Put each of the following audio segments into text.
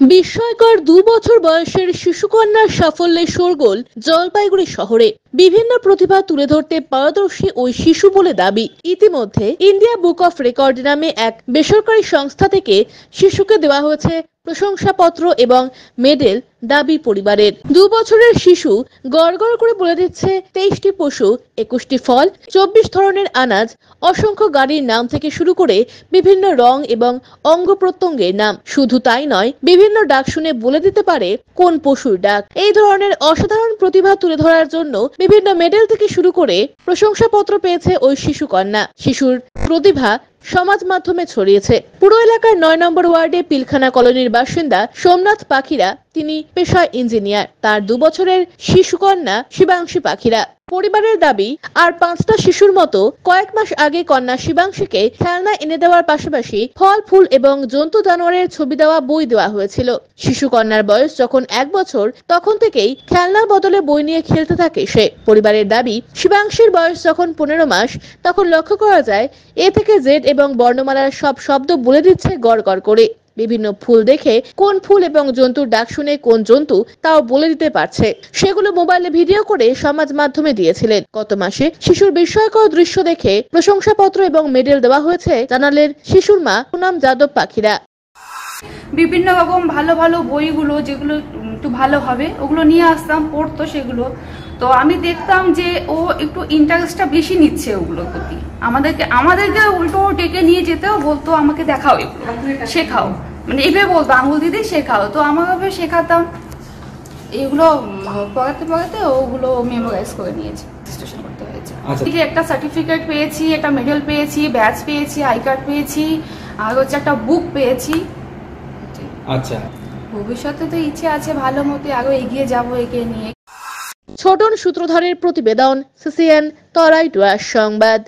বিস্ময়কর 2 বছর বয়সের শিশুকন্যার সাফল্যে শোরগোল জলপাইগুড়ি শহরে। বিভিন্ন প্রতিভা তুলে ধরতে পারদর্শী ওই শিশু বলে দাবি। ইতিমধ্যে ইন্ডিয়া বুক অফ রেকর্ড নামে এক বেসরকারি সংস্থা থেকে শিশুকে দেওয়া হয়েছে প্রশংসাপত্র এবং মেডেল। দাবি পরিবারের 2 বছরের শিশু গড়গড় করে বলে দিচ্ছে 23টি পশু, 21টি ফল, 24 ধরনের আনাজ, অসংখ্য গাড়ির নাম থেকে শুরু করে বিভিন্ন রং এবং অঙ্গ প্রত্যঙ্গের নাম। শুধু তাই নয়, বিভিন্ন ডাক শুনে বলে দিতে পারে কোন পশুর ডাক। এই ধরনের অসাধারণ প্রতিভা তুলে ধরার জন্য বিভিন্ন মেডেল থেকে শুরু করে প্রশংসাপত্র পেয়েছে ওই শিশু কন্যা। শিশুর প্রতিভা সমাজ মাধ্যমে ছড়িয়েছে। পুরো এলাকার 9 নম্বর ওয়ার্ডে পিলখানা কলোনির বাসিন্দা সোমনাথ পাখিরা। তিনি পেশায় ইঞ্জিনিয়ার। তার 2 বছরের শিশু কন্যা শিবাংশী পাখিরা। পরিবারের দাবি, আর 5টা শিশুর মতো কয়েক মাস আগে কন্যা শিবাংশীকে খেলনা এনে দেওয়ার পাশাপাশি ফল, ফুল এবং জন্তু জানোয়ারের ছবি দেওয়া বই দেওয়া হয়েছিল। শিশু কন্যার বয়স যখন 1 বছর, তখন থেকেই খেলনার বদলে বই নিয়ে খেলতে থাকে সে। পরিবারের দাবি, শিবাংশীর বয়স যখন 15 মাস, তখন লক্ষ্য করা যায় এ থেকে জেড এবং বর্ণমালার সব শব্দ বলে দিচ্ছে গড় গড় করে। বিভিন্ন ফুল দেখে কোন ফুল এবং জন্তুর ডাক শুনে কোন জন্তু তাও বলে দিতে পারছে। সেগুলো মোবাইলে ভিডিও করে সমাজ মাধ্যমে দিয়েছিলেন। গত মাসে শিশুর বিস্ময়কর দৃশ্য দেখে প্রশংসাপত্র এবং মেডেল দেওয়া হয়েছে জানালেন শিশুর মা পুনম যাদব পাখিরা। বিভিন্ন রকম ভালো ভালো বইগুলো যেগুলো একটু ভালো হবে ওগুলো নিয়ে আসতাম, পড়তো সেগুলো। তো আমি দেখতাম যে ও একটু ইন্টারেস্টটা বেশি নিচ্ছে ওগুলোর প্রতি। আমাদেরকে উল্টো ডেকে নিয়ে যেতেও বলতো, আমাকে দেখাও, এগুলো শেখাও, মানে এইভাবে বলতো, আঙুল দিদি শেখাও। তো আমাকে শেখাতাম, এগুলো পড়াতে পড়াতে ওগুলো মেমোরাইজ করে নিয়েছে, রেজিস্ট্রেশন করতে হয়েছে। একটা সার্টিফিকেট পেয়েছি, একটা মেডেল পেয়েছি, ব্যাচ পেয়েছি, আই কার্ড পেয়েছি, আর হচ্ছে একটা বুক পেয়েছি। আচ্ছা, ভবিষ্যতে তো ইচ্ছে আছে ভালো মতো আরো এগিয়ে যাবো একে নিয়ে। ছোটন সূত্রধরের প্রতিবেদন, সিসিএন তরাই ডুয়ার্স সংবাদ।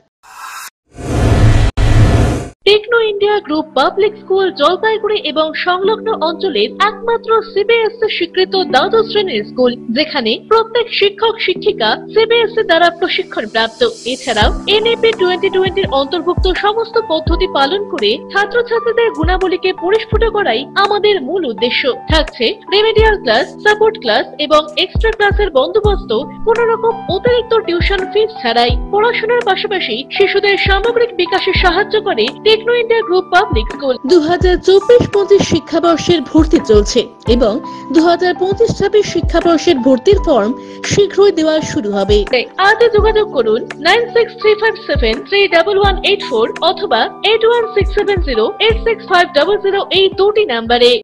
Techno India Group Public School Jalpaiguri এবং সংলগ্ন অঞ্চলের একমাত্র সিবিএসসি স্বীকৃত দ্বাদশ শ্রেণীর স্কুল, যেখানে প্রত্যেক শিক্ষক শিক্ষিকা সিবিএসসি দ্বারা প্রশিক্ষণ প্রাপ্ত। এছাড়াও এনএপি 2020 অন্তর্ভুক্ত সমস্ত পদ্ধতি পালন করে ছাত্রছাত্রীদের গুণাবলীকে পরিস্ফুট করাই আমাদের মূল উদ্দেশ্য। থাকছে রেমেডিয়াল ক্লাস, সাপোর্ট ক্লাস এবং এক্সট্রা ক্লাসের বন্দোবস্ত, কোন রকম অতিরিক্ত টিউশন ফিস ছাড়াই। পড়াশোনার পাশাপাশি শিশুদের সামগ্রিক বিকাশে সাহায্য করে Techno India Group Public School. 2024-25 শিক্ষাবর্ষের ভর্তি চলছে এবং 2025-26 শিক্ষাবর্ষের ভর্তির ফর্ম শীঘ্রই দেওয়া শুরু হবে। আজই যোগাযোগ করুন 9635731184 অথবা 8167086500 এই দুটি নাম্বারে।